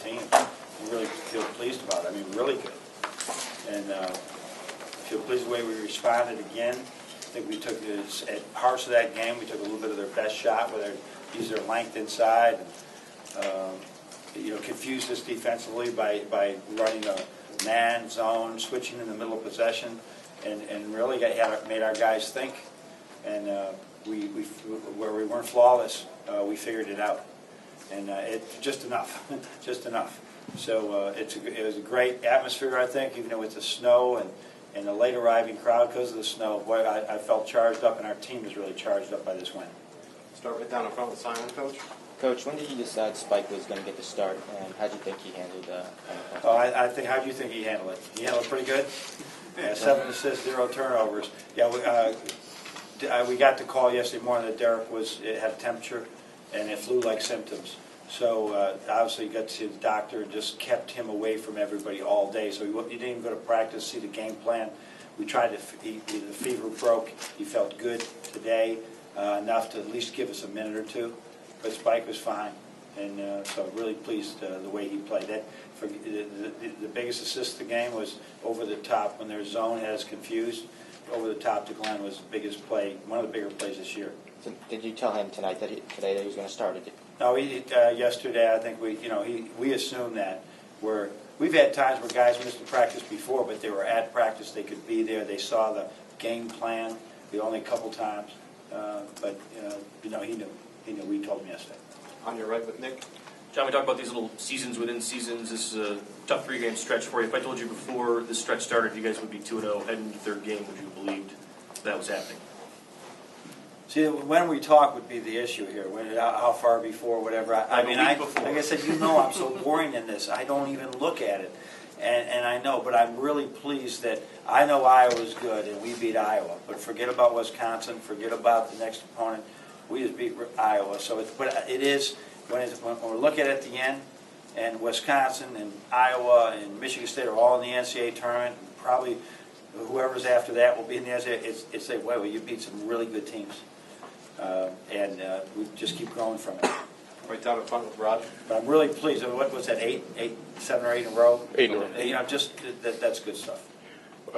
team. We really feel pleased about it. I mean, really good. And I feel pleased the way we responded again. I think we took this, at parts of that game, we took a little bit of their best shot where they used their length inside and confused us defensively by running a man zone, switching in the middle of possession, and really made our guys think. And where we weren't flawless, we figured it out. And it's just enough, just enough. So it was a great atmosphere, I think, even with the snow and the late arriving crowd because of the snow. Boy, I felt charged up, and our team is really charged up by this win. Start right down in front with Simon, Coach. Coach, when did you decide Spike was going to get the start, and how do you think he handled Oh, how do you think he handled it? He handled it pretty good? Yeah, 7 assists, 0 turnovers. Yeah, we got the call yesterday morning that Derek had temperature, and it flu-like symptoms. So obviously he got to see the doctor and just kept him away from everybody all day. So he didn't even go to practice, see the game plan. We tried the fever broke. He felt good today, enough to at least give us a minute or two. But Spike was fine, and so really pleased the way he played. The biggest assist of the game was over the top when their zone had us confused. Over the top to Glenn was the biggest play, one of the bigger plays this year. So did you tell him today that he was going to start it? No, yesterday I think we assumed that. We've had times where guys missed the practice before, but they were at practice. They could be there. They saw the game plan. Only a couple times, but he knew. He knew. We told him yesterday. On your right with Nick. John, we talk about these little seasons within seasons. This is a tough 3-game stretch for you. If I told you before this stretch started you guys would be 2-0 heading into the third game, would you have believed that was happening? See, when we talk would be the issue here. How far before, whatever. Like I said, I'm so boring in this. I don't even look at it. And I know, but I'm really pleased that I know Iowa's good and we beat Iowa. But forget about Wisconsin. Forget about the next opponent. We just beat Iowa. So, it is when we're looking at the end, and Wisconsin and Iowa and Michigan State are all in the NCAA tournament. Probably whoever's after that will be in the NCAA. It's like, wow, you beat some really good teams, and we just keep growing from it. Right down in front with Roger. But I'm really pleased. What was that? 7 or 8 in a row. 8 in a row. That's good stuff.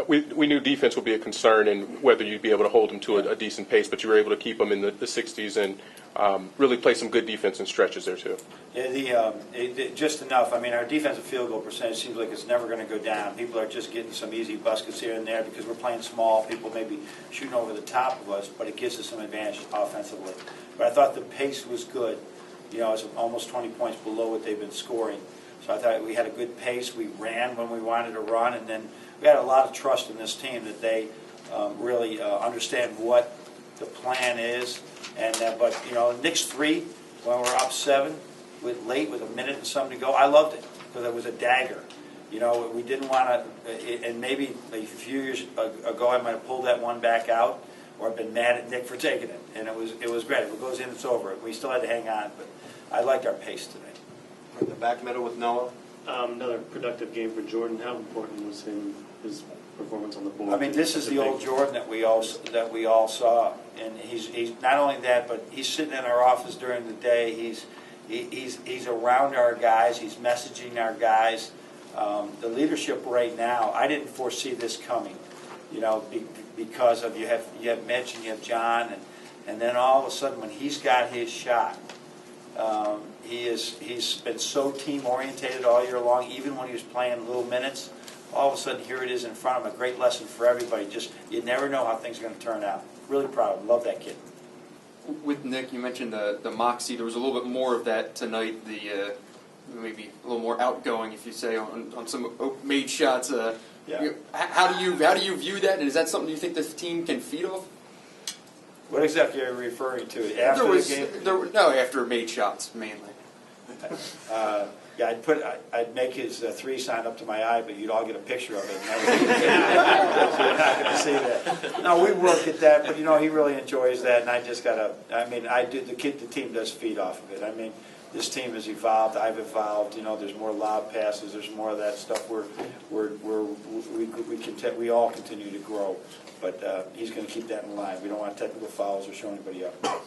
We knew defense would be a concern and whether you'd be able to hold them to a decent pace, but you were able to keep them in the 60s and really play some good defense in stretches there too. Yeah, just enough. I mean, our defensive field goal percentage seems like it's never going to go down. People are just getting some easy baskets here and there because we're playing small. People may be shooting over the top of us, but it gives us some advantage offensively. But I thought the pace was good. It was almost 20 points below what they've been scoring. So I thought we had a good pace. We ran when we wanted to run, and then we had a lot of trust in this team that they really understand what the plan is. And but Nick's 3 when we're up 7 with a minute and something to go, I loved it because it was a dagger. We didn't want to, and maybe a few years ago I might have pulled that one back out, or I've been mad at Nick for taking it. And it was great. If it goes in, it's over. We still had to hang on, but I liked our pace today. In the back middle with Noah. Another productive game for Jordan. How important was his performance on the board? I mean, this is the old Jordan that we all saw, and he's not only that, but he's sitting in our office during the day. He's around our guys. He's messaging our guys. The leadership right now, I didn't foresee this coming, because of you have Mitch and you have John, and then all of a sudden when he's got his shot. He's been so team-orientated all year long, even when he was playing little minutes. All of a sudden, here it is in front of him, a great lesson for everybody. You never know how things are going to turn out. Really proud of him. Love that kid. With Nick, you mentioned the moxie. There was a little bit more of that tonight, maybe a little more outgoing, if you say, on some made shots. Yeah. How do you view that, and is that something you think this team can feed off? What exactly are you referring to? After the game? After made shots, mainly. Yeah, I'd make his 3 sign up to my eye, but you'd all get a picture of it. So you're not going to see that. No, we work at that, but he really enjoys that, and I just got to. I mean, the team does feed off of it. I mean, this team has evolved. I've evolved. There's more lob passes. There's more of that stuff. We all continue to grow, but he's going to keep that in line. We don't want technical fouls or show anybody up.